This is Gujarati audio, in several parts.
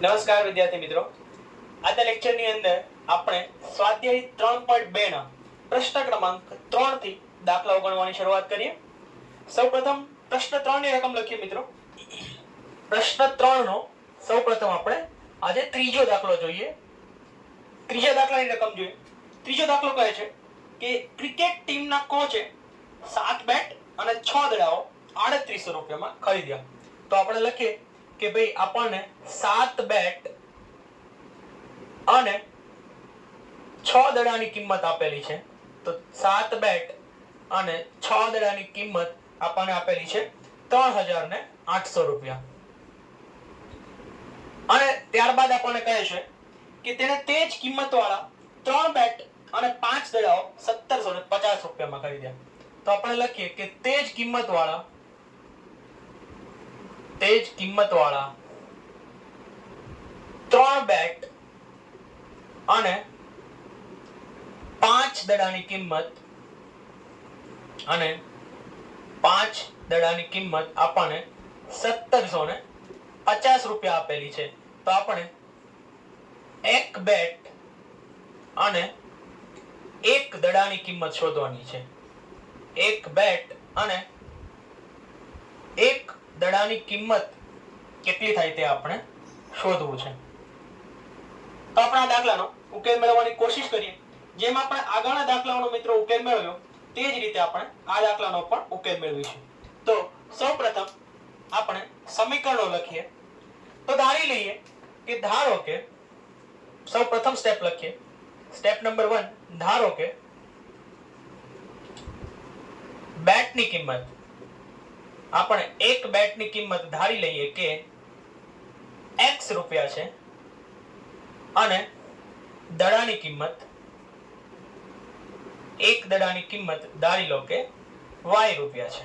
નમસ્કાર વિદ્યાર્થી મિત્રો, આજના લેક્ચરની અંદર આપણે સ્વાધ્યાય 3.2 ના પ્રશ્ન ક્રમાંક 3 થી દાખલાઓ ગણવાની શરૂઆત કરીએ. સૌપ્રથમ પ્રશ્ન 3 ની રકમ લખીએ મિત્રો. પ્રશ્ન 3 નો સૌપ્રથમ આપણે આજે ત્રીજો દાખલો જોઈએ. ત્રીજા દાખલાની રકમ જોઈએ. ત્રીજો દાખલો કહે છે કે ક્રિકેટ ટીમના કોચે 7 બેટ અને 6 દડાઓ 3800 રૂપિયામાં ખરીદ્યા. તો આપણે લખીએ કે ભાઈ આપણને 7 બેટ અને 6 દડાની કિંમત આપેલી છે. તો 7 બેટ અને 6 દડાની કિંમત આપણને આપેલી છે 3800 રૂપિયા. અને ત્યારબાદ આપણને કહે છે કે તેને તે જ કિંમતવાળા 3 બેટ અને 5 દડાઓ 1750 રૂપિયામાં ખરીદ્યા. તો આપણે લખીએ કે તે જ કિંમતવાળા 3 બેટ અને 5 દડાની કિંમત આપણને 1750 રૂપિયા આપેલી છે. તો આપણે એક બેટ અને એક દડાની કિંમત શોધવાની છે. એક બેટ અને એક દડાની કિંમત કેટલી થાય તે આપણે શોધવું છે. તો આપણે આ દાખલાનો ઉકેલ મેળવવાની કોશિશ કરીએ. જેમ આપણે આગળના દાખલાનો મિત્રો ઉકેલ મેળવ્યો તે જ રીતે આપણે આ દાખલાનો પણ ઉકેલ મેળવીશું. તો સૌપ્રથમ આપણે સમીકરણો લખીએ. તો ધારી લઈએ કે ધારો કે સૌપ્રથમ સ્ટેપ લખીએ. સ્ટેપ નંબર 1, ધારો કે બેટની કિંમત આપણે એક બેટની કિંમત ધારી લઈએ કે x રૂપિયા છે અને દડાની કિંમત એક દડાની કિંમત ધારી લો કે y રૂપિયા છે.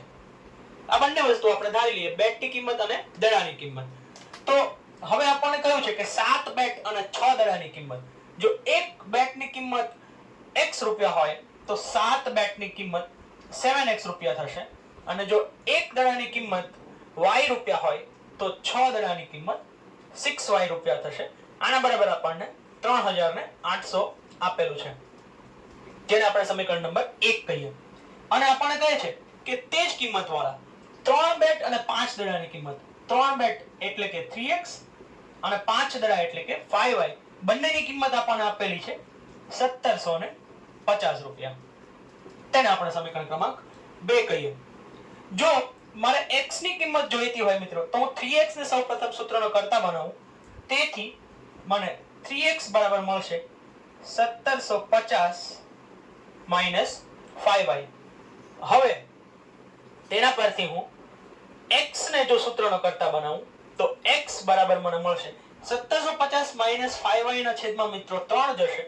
આ બંને વસ્તુ આપણે ધારી લઈએ, બેટની કિંમત અને દડાની કિંમત. તો હવે આપણને કહ્યું છે કે 7 બેટ અને 6 દડાની કિંમત. જો એક બેટની કિંમત x રૂપિયા હોય તો 7 બેટની કિંમત 7x રૂપિયા થશે. અને જો એક દડાની કિંમત y રૂપિયા હોય તો 6 દડાની કિંમત 6y રૂપિયા થશે. આના બરાબર આપણને 3800 આપેલું છે, જેને આપણે સમીકરણ નંબર 1 કહીએ. અને આપણને કહે છે કે તે જ કિંમતવાળા 3 બેટ અને 5 દડાની કિંમત. 3 બેટ એટલે કે 3x અને 5 દડા એટલે કે 5y, બંનેની કિંમત આપણને આપેલી છે 1750 રૂપિયા. તેને આપણે સમીકરણ ક્રમાંક 2 કહીએ. જો મારે x ની કિંમત જોઈતી હોય મિત્રો તો હું 3x ને સૌપ્રથમ સૂત્રનો કરતા બનાવું. તેથી મને 3x બરાબર મળશે 1750 - 5y. હવે તેના પરથી હું x ને જો સૂત્રનો કરતા બનાવું તો x બરાબર મને મળશે 1750 - 5y ના છેદમાં મિત્રો 3 જશે.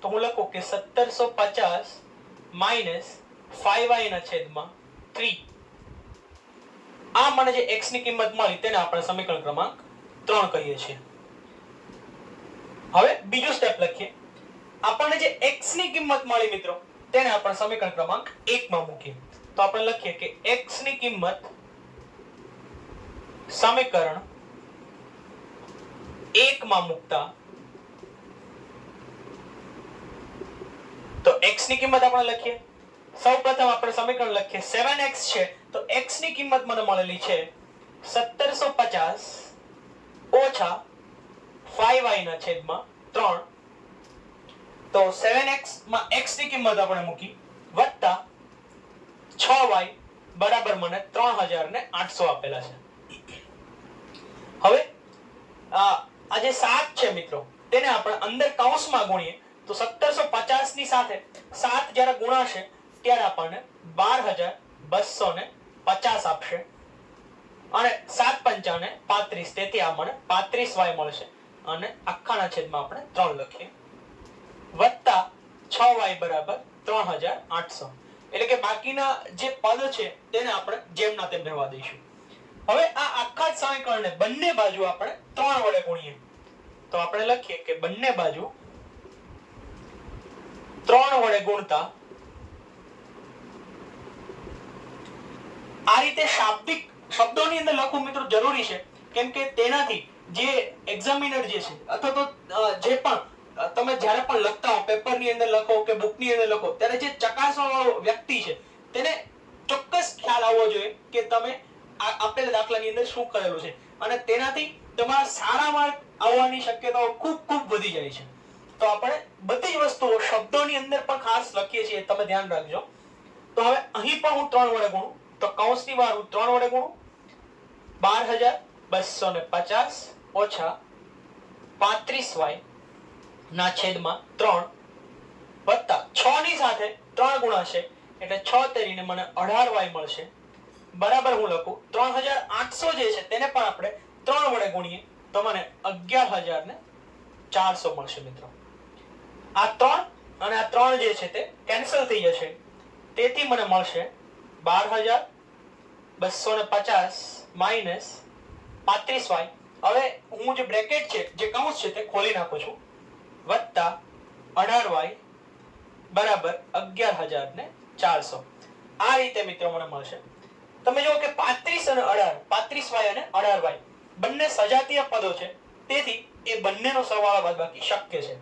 તો હું લખું કે 1750 - 5y ના છેદમાં 3. આ મને જે x ની કિંમત મળી તેને આપણે સમીકરણ ક્રમાંક 3 કહીએ છીએ. હવે બીજું સ્ટેપ લખીએ. આપણને જે x ની કિંમત મળી મિત્રો તેને આપણે સમીકરણ ક્રમાંક 1 માં મૂકીએ. તો આપણે લખીએ કે x ની કિંમત સમીકરણ 1 માં મૂકતા તો x ની કિંમત આપણે લખીએ. સૌપ્રથમ આપણે સમીકરણ લખીએ. 7x છે તો x ની કિંમત મને મળેલી છે 1750 ઓછા 5y ના છેદમાં 3. તો 7x માં x ની કિંમત આપણે મૂકી વત્તા 6y બરાબર મને 3800 આપેલા છે. હવે આ જે 7 છે મિત્રો તેને આપણે અંદર કૌંસમાં ગુણીએ તો 1750 ની સાથે 7 જ્યારે ગુણાશે ત્યારે આપણને 12250 આપશે. અને 7 પંચાને 35, તેથી આ મને 35y મળશે. અને આખાના છેદમાં આપણે 3 લખીએ વત્તા 6y બરાબર 3800. એટલે કે બાકીના જે પદ છે તેને આપણે જેમના તેમ રહેવા દઈશું. હવે આ આખા જ સમીકરણને બંને બાજુ આપણે 3 વડે ગુણીએ. તો આપણે લખીએ કે બંને બાજુ 3 વડે ગુણતા આ રીતે શાબ્દિક શબ્દોની અંદર લખવું મિત્રો જરૂરી છે, કેમ કે તેનાથી જે એક્ઝામિનર જે છે અથવા તો જે પણ તમે જ્યારે પણ લખતા હો, પેપરની અંદર લખો કે બુકની અંદર લખો, ત્યારે જે ચકાસવા વાળો વ્યક્તિ છે તેને ચોક્કસ ખ્યાલ આવવો જોઈએ કે તમે આપેલા દાખલાની અંદર શું કરેલું છે, અને તેનાથી તમારા સારા માર્ક આવવાની શક્યતાઓ ખૂબ ખૂબ વધી જાય છે. તો આપણે બધી જ વસ્તુઓ શબ્દોની અંદર પણ ખાસ લખીએ છીએ, તમે ધ્યાન રાખજો. તો હવે અહીં પણ હું 3 વડે ગુણું, તો કૌંસની બહાર હું 3 વડે ગુણું, 12,250 ઓછા 35y ના છેદમાં 3 વત્તા 6 ની સાથે 3 ગુણાશે એટલે 6 તેરીને મને 18y મળશે. બરાબર હું લખું 3800 જે છે તેને પણ આપણે 3 વડે ગુણીએ તો મને 11,400 મળશે મિત્રો. આ 3 અને આ 3 જે છે તે કેન્સલ થઈ જશે, તેથી મને મળશે 12,250 માઈનસ 35y. હવે હું જે બ્રેકેટ છે, જે કૌંસ છે તે ખોલી નાખું છું, વત્તા 18y બરાબર 11,400. આ રીતે મિત્રો મને મળશે. તમે જુઓ કે 35 અને 18, 35y અને 18y બંને સજાતીય પદો છે, તેથી એ બંનેનો સરવાળો બાદબાકી શક્ય છે.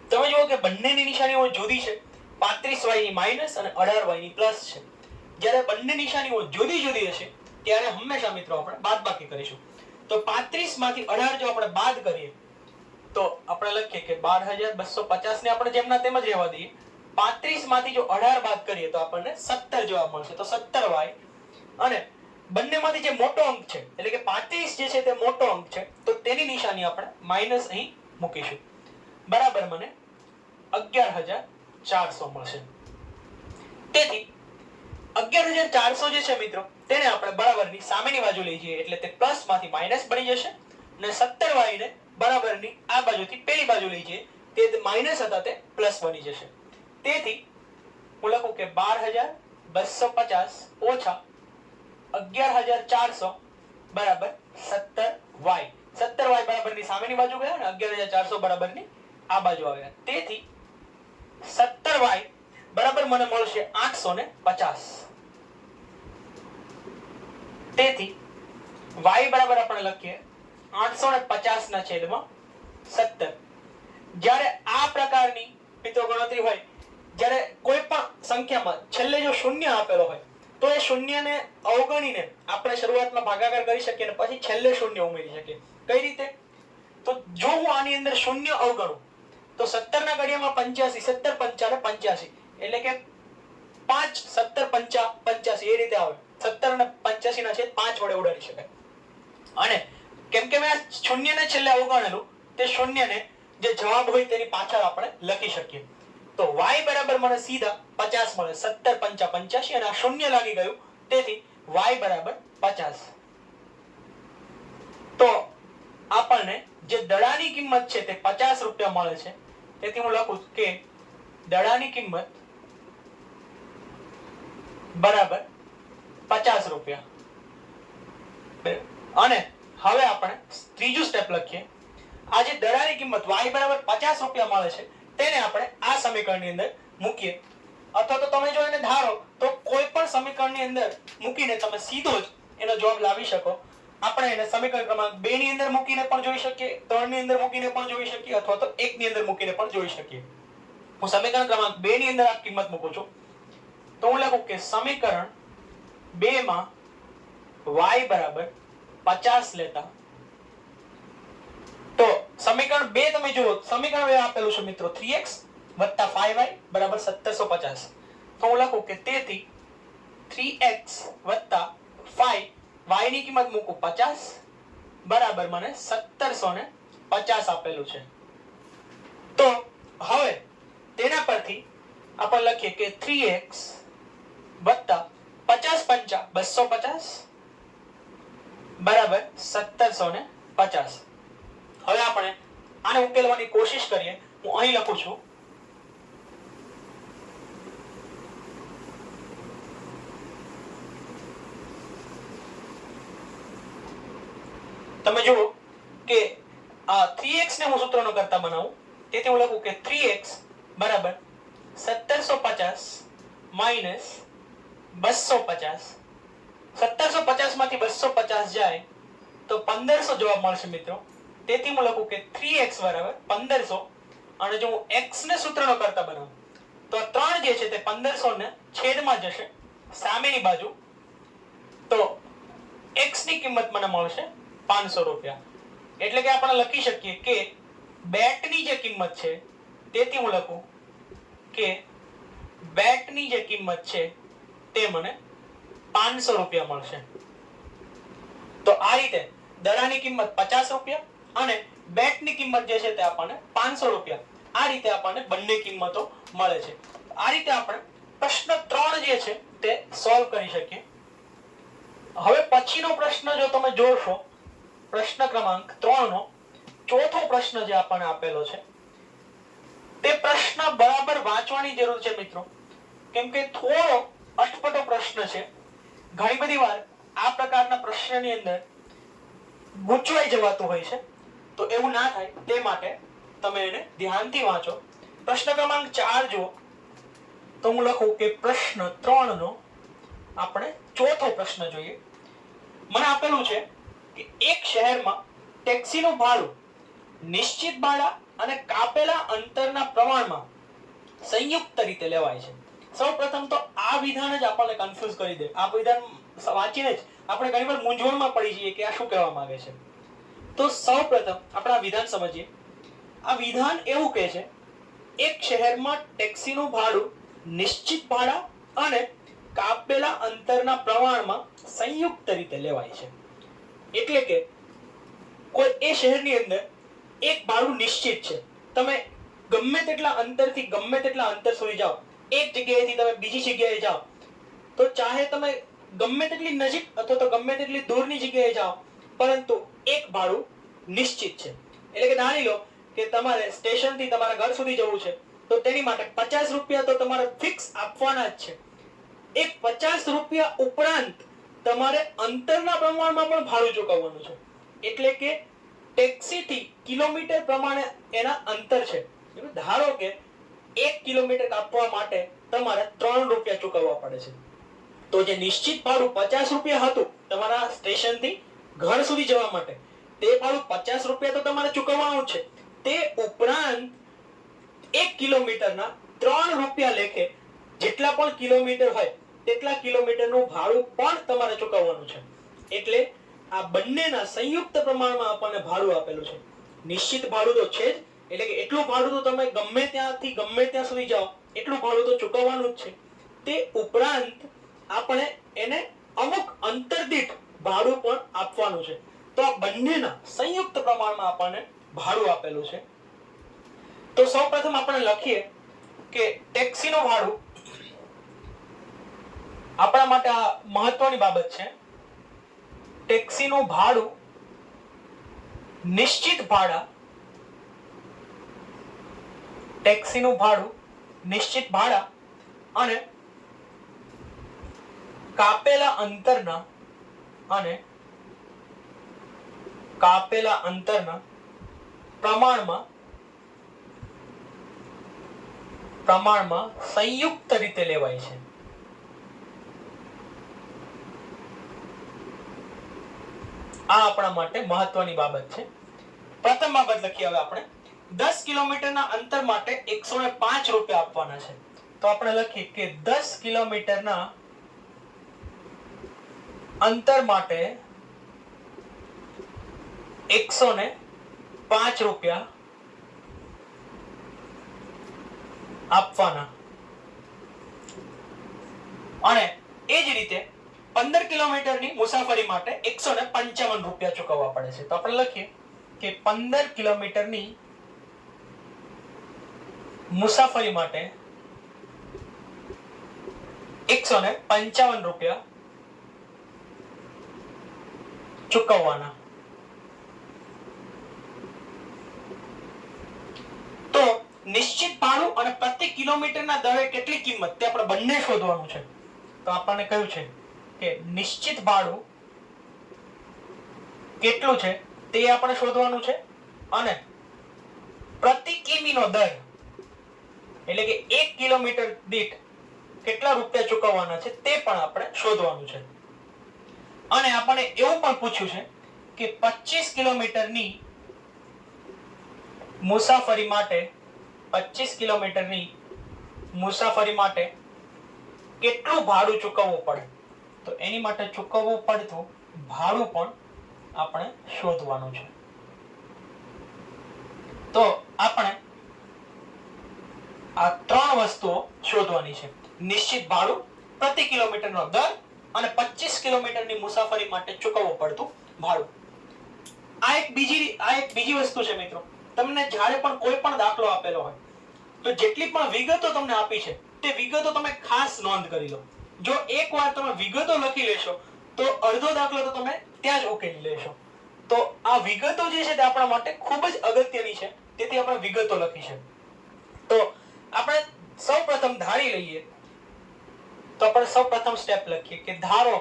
તમે જુઓ કે બંનેની નિશાનીઓ જુદી છે, 35y ની માઈનસ અને 18y ની પ્લસ છે. જ્યારે બંને નિશાનીઓ જુદી જુદી હશે ત્યારે હંમેશા મિત્રો આપણે બાદબાકી કરીશું. તો 35 માંથી 18 જો આપણે બાદ કરીએ તો આપણે લખીએ કે 12,250 ને આપણે જેમના તેમ જ રહેવા દઈએ. 35 માંથી જો 18 બાદ કરીએ તો આપણને 17 જવાબ મળશે. તો 17y અને બંનેમાંથી જે મોટો અંક છે એટલે કે 35 જે છે તે મોટો અંક છે, તો તેની નિશાની આપણે માઈનસ અહીં મૂકીશું. બરાબર મને 11,400 મળશે. તેથી 11,400 જે છે મિત્રો તેને આપણે બરાબરની સામેની બાજુ લઈ જઈએ એટલે તે પ્લસ માંથી માઈનસ બની જશે, અને 17y ને બરાબરની આ બાજુથી પેલી બાજુ લઈ જઈએ તે માઈનસ હતા તે પ્લસ બની જશે. તેથી હું લખું કે 12,250 ઓછા 11,400 બરાબર 17y. 17y બરાબરની સામેની બાજુ ગયા અને 11,400 બરાબરની આ બાજુ આવ્યા, તેથી 17y બરાબર મને મળશે 850. તેથી y બરાબર આપણે લખીએ 850 ના છેદમાં 17. જ્યારે આ પ્રકારની મિત્રો ગણતરી હોય, જ્યારે કોઈ પણ સંખ્યામાં છેલ્લે જો શૂન્ય આપેલો હોય તો એ શૂન્યને અવગણીને આપણે શરૂઆતમાં ભાગાકાર કરી શકીએ અને પછી છેલ્લે શૂન્ય ઉમેરી શકીએ. કઈ રીતે? તો જો હું આની અંદર શૂન્ય અવગણું તો 17 ના ઘડિયામાં 85, 17 પંચા 85 એટલે કે 5 17 પંચા 85 એ રીતે આવે. 17 અને 85 ના છેદ 5 વડે ઉડાડી શકાય. અને કેમ કે મેં શૂન્યને છેલ્લે અવગણેલું, તે શૂન્યને જે જવાબ હોય તેની પાછળ આપણે લખી શકીએ. તો y બરાબર મને સીધા 50 મળે. 17 પંચા 85 અને આ શૂન્ય લાગી ગયું, તેથી y બરાબર 50. તો આપણને જે દડાની કિંમત છે તે 50 રૂપિયા મળે છે, તેથી હું લખું કે દડાની કિંમત બરાબર 50 રૂપિયા. અને હવે આપણે ત્રીજું સ્ટેપ લખીએ. આ જે દડાની કિંમત y બરાબર 50 રૂપિયા મળે છે તેને આપણે આ સમીકરણની અંદર મૂકીએ, અથવા તો તમે જો એને ધારો તો કોઈ પણ સમીકરણની અંદર મૂકીને તમે સીધો જ એનો જવાબ લાવી શકો. આપણે એને સમીકરણ ક્રમાંક 2 ની અંદર મૂકીને પણ જોઈ શકીએ, 3 ની અંદર મૂકીને પણ જોઈ શકીએ, અથવા તો 1 ની અંદર મૂકીને પણ જોઈ શકીએ. હું સમીકરણ ક્રમાંક 2 ની અંદર આ કિંમત મૂકું છું, તો હું લખું કે સમીકરણ 2 માં y બરાબર 50 લેતા, તો સમીકરણ 2 તમે જુઓ, સમીકરણ 2 આપેલું છે મિત્રો 3x 5y બરાબર 1750. તો હું લખું કે તેથી 3x 5 y ની કિંમત મૂકું 50 બરાબર મને 1750 આપેલું છે. તો હવે તેના પરથી આપણે લખીએ કે 3x 50 પંચા 250 બરાબર 1750. હવે આપણે આને ઉકેલવાની કોશિશ કરીએ. હું અહીં લખું છું તમે જુઓ કે 3x ને હું સૂત્રનો કરતા બનાવું, તેથી હું લખું કે 3x બરાબર 1750 - 250. 1750 માંથી 250 જાય તો 1500 જવાબ મળશે મિત્રો. તેથી હું લખું કે 3x બરાબર 1500 અને જો હું x ને સૂત્રનો કરતા બનાવું તો 3 જે છે તે 1500 ને છેદમાં જશે સામેની બાજુ, તો x ની કિંમત મને મળશે 500 રૂપિયા. એટલે કે આપણે લખી શકીએ કે બેટની જે કિંમત છે તેથી હું લખું કે બેટની જે કિંમત છે તે મને 500 રૂપિયા મળશે. તો આ રીતે દડાની કિંમત 50 રૂપિયા અને બેટની કિંમત જે છે તે આપણને 500 રૂપિયા, આ રીતે આપણને બંને કિંમતો મળે છે. આ રીતે આપણે પ્રશ્ન 3 જે છે તે સોલ્વ કરી શકીએ. હવે પછીનો પ્રશ્ન જો તમે જોશો, પ્રશ્ન ક્રમાંક 3 નો ચોથો પ્રશ્ન જે આપણને આપેલો છે તે પ્રશ્ન બરાબર વાંચવાની જરૂર છે મિત્રો, કેમ કે થોડો અટપટો પ્રશ્ન છે. ઘણી બધી વાર આ પ્રકારના પ્રશ્નની અંદર ગૂંચવાઈ જવાતું હોય છે, તો એવું ના થાય તે માટે તમે એને ધ્યાનથી વાંચો. પ્રશ્ન ક્રમાંક 4 જુઓ તો હું લખું કે પ્રશ્ન 3 નો આપણે ચોથો પ્રશ્ન જોઈએ. મને આપેલું છે કે એક શહેરમાં ટેક્સીનું ભાડું નિશ્ચિત ભાડા અને કાપેલા અંતરના પ્રમાણમાં સંયુક્ત રીતે લેવાય છે. સૌપ્રથમ તો આ વિધાન જ આપણને કન્ફ્યુઝ કરી દે. આ વિધાન વાંચીને જ આપણે ઘણીવાર મૂંઝવણમાં પડી જઈએ કે આ શું કહેવા માંગે છે. તો સૌપ્રથમ આપણે આ વિધાન સમજીએ. આ વિધાન એવું કહે છે એક શહેરમાં ટેક્સીનું ભાડું નિશ્ચિત ભાડા અને કાપેલા અંતરના પ્રમાણમાં સંયુક્ત રીતે લેવાય છે. એટલે કે કોઈ એ શહેરની અંદર એક ભાડું નિશ્ચિત છે. તમે ગમે તેટલા અંતરથી ગમે તેટલા અંતર સુધી જાઓ, એક જગ્યાએથી તમે બીજી જગ્યાએ જાઓ, તો ચાહે તમે ગમે તેટલી નજીક અથવા તો ગમે તેટલી દૂરની જગ્યાએ જાઓ, પરંતુ એક ભાડું નિશ્ચિત છે. એટલે કે ધારી લો કે તમારે સ્ટેશનથી તમારા ઘર સુધી જવું છે, તો તેની માટે 50 રૂપિયા તો તમારે ફિક્સ આપવાના જ છે. એક 50 રૂપિયા ઉપરાંત તમારે અંતરના પ્રમાણમાં પણ ભાડું ચૂકવવાનું છે. એટલે કે ટેક્સીથી કિલોમીટર પ્રમાણે એના અંતર છે. ધારો કે 1 કિલોમીટર કાપવા માટે તમારે 3 રૂપિયા ચૂકવવા પડે છે, તો જે નિશ્ચિત ભાડું 50 રૂપિયા હતું તમારા સ્ટેશનથી ઘર સુધી જવા માટે, તે ભાડું 50 રૂપિયા તો તમારે ચૂકવવાનું છે. તે ઉપરાંત 1 કિલોમીટરના 3 રૂપિયા લેખે જેટલા પણ કિલોમીટર હોય તેટલા કિલોમીટરનું ભાડું પણ તમારે ચૂકવવાનું છે. એટલે આ બંનેના સંયુક્ત પ્રમાણમાં આપણને ભાડું આપેલું છે. નિશ્ચિત ભાડું તો છે જ, એટલે કે એટલું ભાડું તો તમે ગમે ત્યાંથી ગમે ત્યાં સુધી જાઓ એટલું ભાડું તો ચૂકવવાનું જ છે. તે ઉપરાંત આપણે એને અમુક અંતર દીઠ ભાડું પણ આપવાનું છે. તો આ બંનેના સંયુક્ત પ્રમાણમાં આપણને ભાડું આપેલું છે. તો સૌપ્રથમ આપણે લખીએ કે ટેક્સીનું ભાડું આપણા માટે આ મહત્વની બાબત છે. ટેક્સીનું ભાડું નિશ્ચિત ભાડા, ટેક્સીનું ભાડું નિશ્ચિત ભાડા અને કાપેલા અંતરના પ્રમાણમાં સંયુક્ત રીતે લેવાય છે. આ આપણા માટે મહત્વની બાબત છે. પ્રથમ બાબત લખીએ હવે આપણે 10 કિલોમીટરના અંતર માટે 105 રૂપિયા આપવાના છે. તો આપણે લખીએ કે 10 કિલોમીટરના અંતર માટે 105 રૂપિયા આપવાના અને એ જ રીતે 15 કિલોમીટરની મુસાફરી માટે 155 રૂપિયા ચૂકવવા પડે છે. તો આપણે લખીએ કે 15 કિલોમીટરની મુસાફરી માટે 155 રૂપિયા ચૂકવવાના. તો નિશ્ચિત ભાડું અને પ્રતિ કિલોમીટરના દરે કેટલી કિંમત તે આપણે બંને શોધવાનું છે. તો આપણને કહ્યું છે કે નિશ્ચિત ભાડું કેટલું છે તે આપણે શોધવાનું છે અને પ્રતિ કિમીનો દર એટલે કે 1 કિલોમીટર દીઠ કેટલા રૂપિયા ચૂકવવાના છે તે પણ આપણે શોધવાનું છે. અને આપણે એવું પણ પૂછ્યું છે કે 25 કિલોમીટરની મુસાફરી માટે 25 કિલોમીટરની મુસાફરી માટે કેટલું ભાડું ચૂકવવું પડે, તો એની માટે ચૂકવવું પડતું ભાડું પણ આપણે શોધવાનું છે. તો આપણે આ ત્રણ વસ્તુઓ શોધવાની છે. નિશ્ચિત ભાડું, પ્રતિ કિલોમીટરનો દર અને 25 કિલોમીટરની મુસાફરી માટે ચૂકવવું પડતું ભાડું. આ એક બીજી વસ્તુ છે મિત્રો. તમને જ્યારે પણ કોઈ પણ દાખલો આપેલો હોય તો જેટલી પણ વિગતો તમને આપી છે તે વિગતો તમે ખાસ નોંધ કરી લો. જો એકવાર તમે વિગતો લખી લેશો તો અડધો દાખલો તો તમે ત્યાં જ ઉકેલી લેશો. તો આ વિગતો જે છે તે આપણા માટે ખૂબ જ અગત્યની છે, તેથી આપણે વિગતો લખી છે. તો આપણે સૌપ્રથમ ધારી લઈએ, તો આપણે સૌપ્રથમ સ્ટેપ લખીએ કે ધારો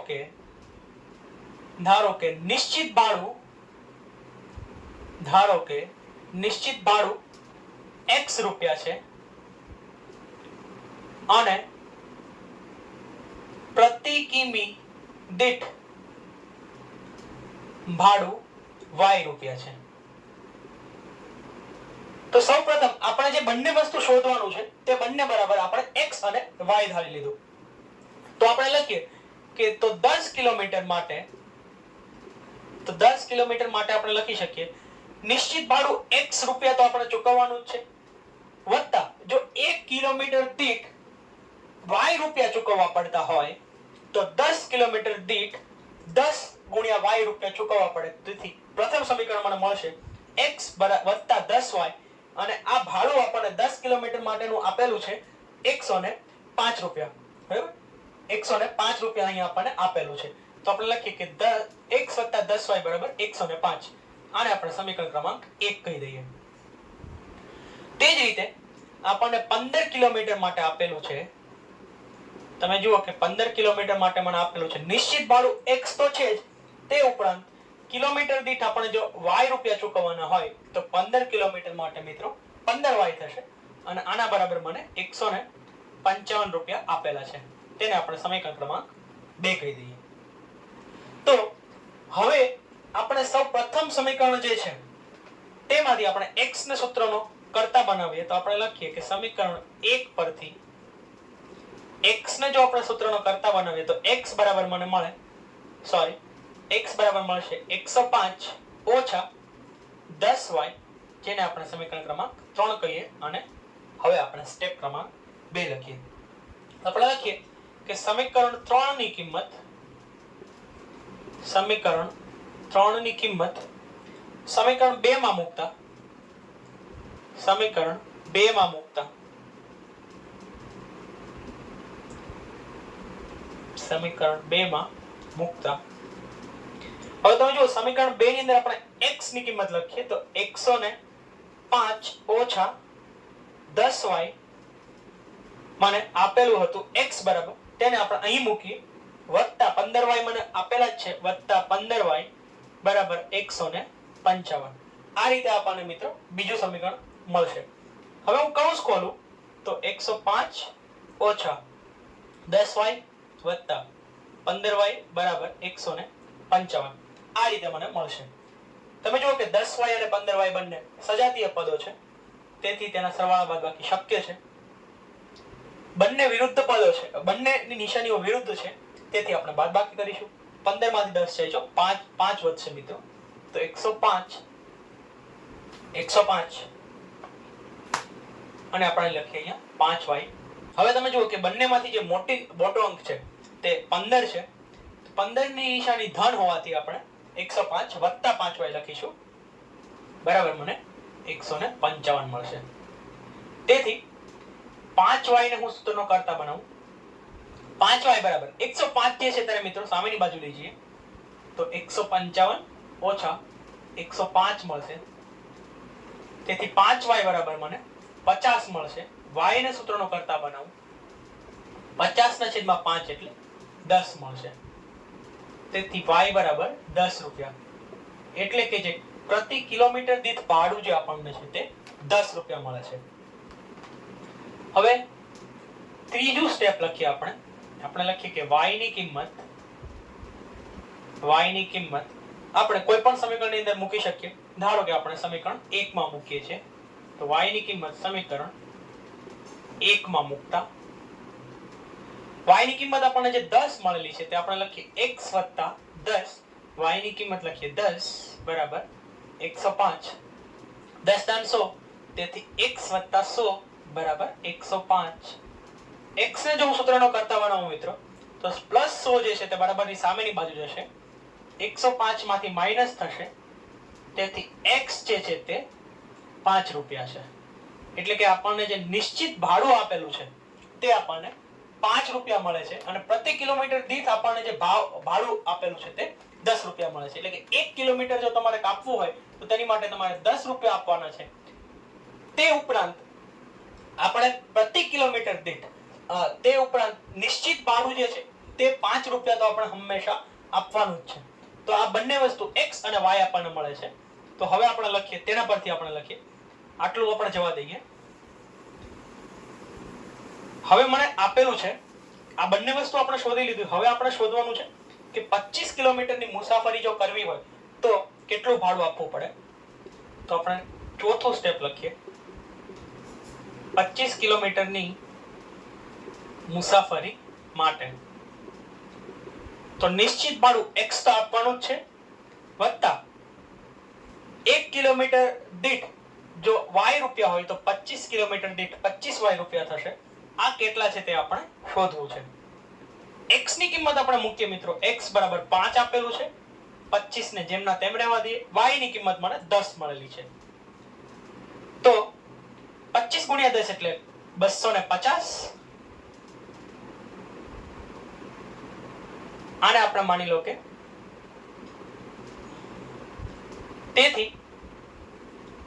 કે નિશ્ચિત ભાડું x રૂપિયા છે અને પ્રતિ કિમી દીઠ ભાડું y રૂપિયા છે. તો સૌપ્રથમ આપણે જે બંને વસ્તુ શોધવાનું છે તે બંને બરાબર આપણે x અને y ધારી લીધું. તો આપણે લખીએ કે તો 10 કિલોમીટર માટે આપણે લખી શકીએ નિશ્ચિત ભાડું x રૂપિયા તો આપણે ચૂકવવાનું જ છે, વત્તા જો 1 કિલોમીટર દીઠ y રૂપિયા ચૂકવવા પડતા હોય તો 10 કિલોમીટર દીઠ 10 ગુણ્યા y રૂપિયા ચૂકવવા પડે. તેથી પ્રથમ સમીકરણ મને મળશે x વત્તા 10y અને આ ભાડું આપણને 10 કિલોમીટર માટેનું આપેલું છે 105 રૂપિયા. બરાબર, 105 રૂપિયા અહીંયા આપણને આપેલું છે. તો આપણે લખીએ કે x વત્તા 10y બરાબર 105. આને આપણે સમીકરણ ક્રમાંક 1 કહી દઈએ. તે જ રીતે આપણને 15 કિલોમીટર માટે આપેલું છે. તમે જુઓ કે 15 કિલોમીટર માટે મને આપેલું છે નિશ્ચિત ભાડું x તો છે જ, તે ઉપરાંત કિલોમીટર દીઠ આપણે જો y રૂપિયા ચૂકવવાના હોય તો 15 કિલોમીટર માટે મિત્રો 15y થશે અને આના બરાબર મને 155 રૂપિયા આપેલા છે. તેને આપણે સમીકરણ ક્રમાંક 2 કહી દઈએ. તો હવે આપણે સૌ પ્રથમ સમીકરણ જે છે તેમાંથી આપણે x ને સૂત્રનો કરતા બનાવીએ. તો આપણે લખીએ કે સમીકરણ 1 પરથી x ને જો આપણે સૂત્રનો કરતા બનાવીએ તો x બરાબર મળશે 105 ઓછા 10y, જેને આપણે સમીકરણ ક્રમાંક 3 કહીએ. અને હવે આપણે સ્ટેપ ક્રમાંક 2 લખીએ. આપણે લખીએ કે સમીકરણ 3 ની કિંમત સમીકરણ 2 માં મૂકતા હવે તમે જો સમીકરણ 2 ની અંદર આપણે x ની કિંમત લખીએ તો 105 ઓછા 10y મને આપેલું હતું x બરાબર, તેને આપણે અહીં મૂકીએ, વત્તા 15y મને આપેલા જ છે, વત્તા 15y બરાબર 155. આ રીતે આપણને મિત્રો બીજું સમીકરણ મળશે. હવે હું કૌંસ ખોલું તો 105 ઓછા 10y વત્તા 15y બરાબર 155. આ રીતે મને મળશે. તમે જુઓ કે 10y અને 15y બંને સજાતીય પદો છે, તેથી તેના સરવાળા બાદબાકી શક્ય છે. બંને વિરુદ્ધ પદો છે, બંનેની નિશાનીઓ વિરુદ્ધ છે, તેથી આપણે બાદબાકી કરીશું. 15 માંથી 10 જાય તો 5 વધશે મિત્રો. તો 105 અને આપણે લખીએ અહીંયા 5y. હવે તમે જુઓ કે બંનેમાંથી જે મોટો અંક છે તે 15 છે. 15 ની નિશાની ધન હોવાથી આપણે 105 વત્તા 5y લખીશું, બરાબર મને 155 મળશે. તેથી 5y ને હું સૂત્રનો કરતા બનાવું. 5y બરાબર 105 જે છે ત્યારે મિત્રો સામેની બાજુ લઈ જઈએ તો 155 ઓછા 105 મળશે. તેથી 5y બરાબર મને 50 મળશે. y ને સૂત્રનો કરતા બનાવું 50 ના છેદમાં 5 એટલે 10 મળશે. તેથી y બરાબર 10 રૂપિયા. એટલે કે જે પ્રતિ કિલોમીટર દીઠ ભાડું જે આપણને છે તે 10 રૂપિયા મળે છે. હવે ત્રીજું સ્ટેપ લખીએ આપણે લખીએ કે y ની કિંમત આપણે કોઈ પણ સમીકરણની અંદર મૂકી શકીએ. ધારો કે આપણે સમીકરણ 1 માં મૂકીએ છીએ તો y ની કિંમત સમીકરણ 1 માં મૂકતા y ની કિંમત આપણને જે 10 મળેલી છે તે આપણે લખીએ x + 10. y ની કિંમત લખીએ 10 બરાબર 105. 10 દાન 100 તેથી x + 100 બરાબર 105. x ને જો હું સૂત્રનો કરતા બનાવું મિત્રો તો +100 જે છે તે બરાબરની સામેની બાજુ જશે. 105 માંથી માઈનસ થશે તેથી x જે છે તે 5 રૂપિયા છે. એટલે કે આપણને જે નિશ્ચિત ભાડું આપેલું છે તે આપણને 5 રૂપિયા મળે છે અને પ્રતિ કિલોમીટર દીઠ આપણને જે ભાડું આપેલું છે તે 10 રૂપિયા મળે છે. એટલે કે 1 કિલોમીટર જો તમારે કાપવું હોય તો તેની માટે તમારે 10 રૂપિયા આપવાના છે. તે ઉપરાંત આપણે પ્રતિ કિલોમીટર દીઠ તે ઉપરાંત નિશ્ચિત ભાડું જે છે તે 5 રૂપિયા તો આપણે હંમેશા આપવાનું જ છે. તો આ બંને વસ્તુ x અને y આપણને મળે છે. તો હવે આપણે લખીએ તેના પરથી આપણે લખીએ આટલું આપણે જવા દઈએ. હવે મને આપેલું છે આ બંને વસ્તુ આપણે શોધી લીધી. હવે આપણે શોધવાનું છે કે 25 કિલોમીટરની મુસાફરી જો કરવી હોય તો કેટલું ભાડું આપવું પડે. તો આપણે ચોથું સ્ટેપ લખીએ 25 કિલોમીટરની મુસાફરી માટે તો નિશ્ચિત ભાડું x તો આપવાનું જ છે વત્તા 1 કિલોમીટર દીઠ જો y રૂપિયા હોય તો 25 કિલોમીટર દીઠ 25y રૂપિયા થશે. આ કેટલા છે તે આપણે શોધવું છે. x ની કિંમત આપણે મૂકીએ મિત્રો x બરાબર 5 આપેલું છે. 25 ને જેમના તેમ રહેવા દઈએ. y ની કિંમત મને 10 મળેલી છે. તો 25 × 10 એટલે 250. આને આપણે માની લો કે તેથી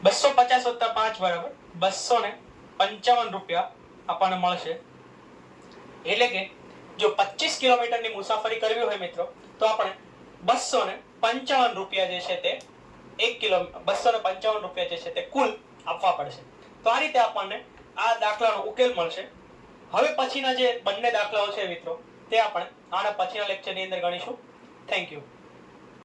250 + 5 બરાબર 255 રૂપિયા આપણને મળશે. એટલે કે જો 25 કિલોમીટરની મુસાફરી કરવી હોય મિત્રો તો આપણે 255 રૂપિયા જે છે તે 255 રૂપિયા જે છે તે કુલ આપવા પડશે. તો આ રીતે આપણને આ દાખલાનો ઉકેલ મળશે. હવે પછીના જે બંને દાખલાઓ છે મિત્રો તે આપણે આના પછીના લેક્ચરની અંદર ગણીશું. Thank you.